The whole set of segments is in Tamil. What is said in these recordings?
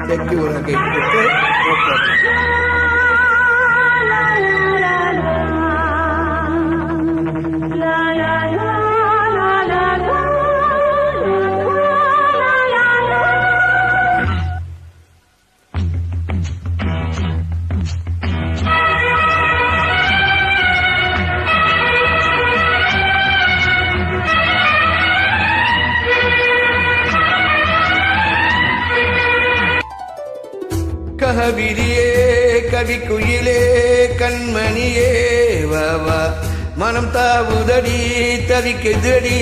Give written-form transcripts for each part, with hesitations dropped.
take you again. Okay? No problem. கவிரியே கவிக்குயிலே கண்மணியே வாவா மனம் தாவுதடி தவிக்குதடி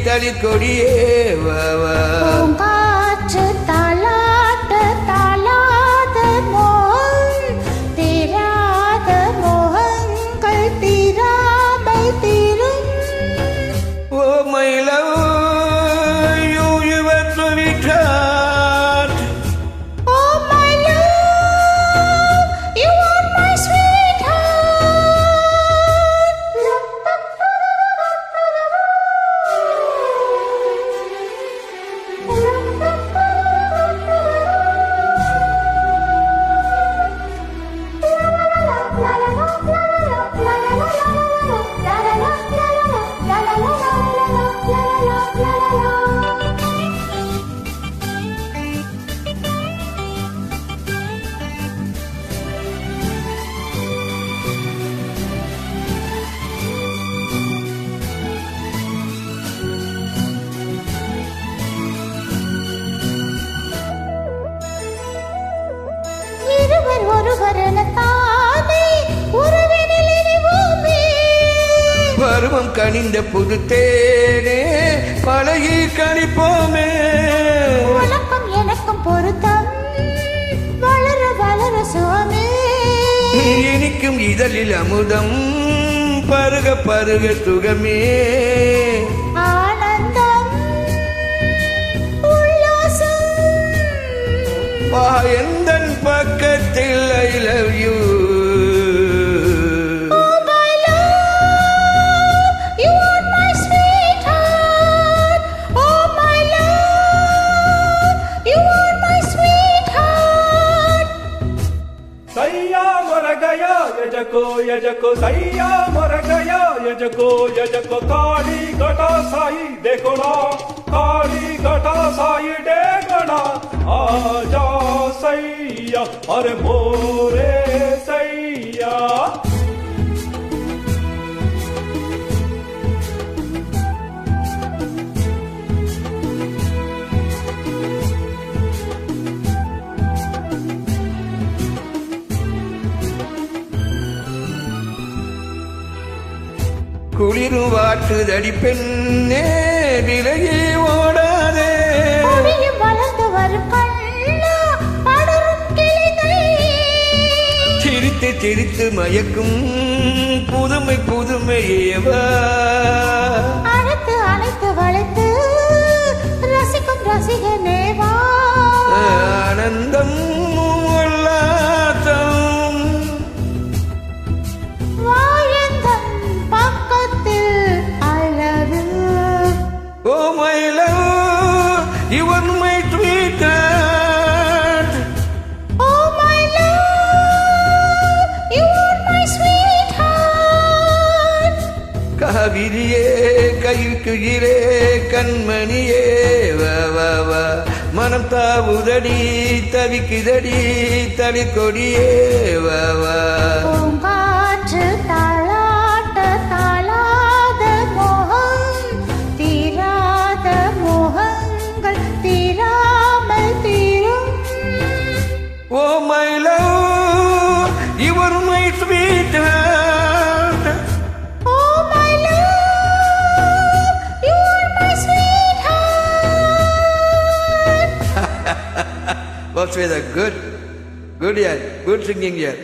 தளிர்கொடியே வாவா காற்று தாளாட்ட தாளாத மோகம் தீராத மோகங்கள் தீராமல் தீரும். Oh my love you your sweet heart. பருவம் கனிந்த புது தேனே பழகி கழிப்போமே. உனக்கும் எனக்கும் பொருத்தம் வளர வளர சுகமே. இனிக்கும் இதழில் அமுதம் பருக பருக சுகமே. ஆனந்தம் உல்லாசம் எந்தன் பக்கத்தில் ஐ லவ் யூ. यजको यजको सैया मर गया यजको काली घटा साई देखो ना काली घटा साई देखना आजा सैया अरे मोरे सैया. குளிரும் வாட்டுதடி பெண்ணே விலகி ஓடாதே. வளர்ந்து வரும் கண்ணா படரும் கிளிகள் சிரித்து சிரித்து மயக்கும் புதுமை புதுமையேவா. அழைத்து அழைத்து வளைத்து ரசிக்கும் ரசிகனேவா. ஆனந்தம் உல்லாசம் oh my love you are my sweetheart. Oh my love you are my sweetheart. கவிரியே கைக்குயிலே கண்மணியே வா வா வா மனம் தாவுதடி தவிக்குதடி தளிர்கொடியே வா வா. காற்று தாளாட்ட தாளாத மோகம் தீராத மோகங்கள் தீராமல் தீரும். Oh my love you are my sweetheart. Oh my love you are my sweetheart. What's with a good yeah, good singing here.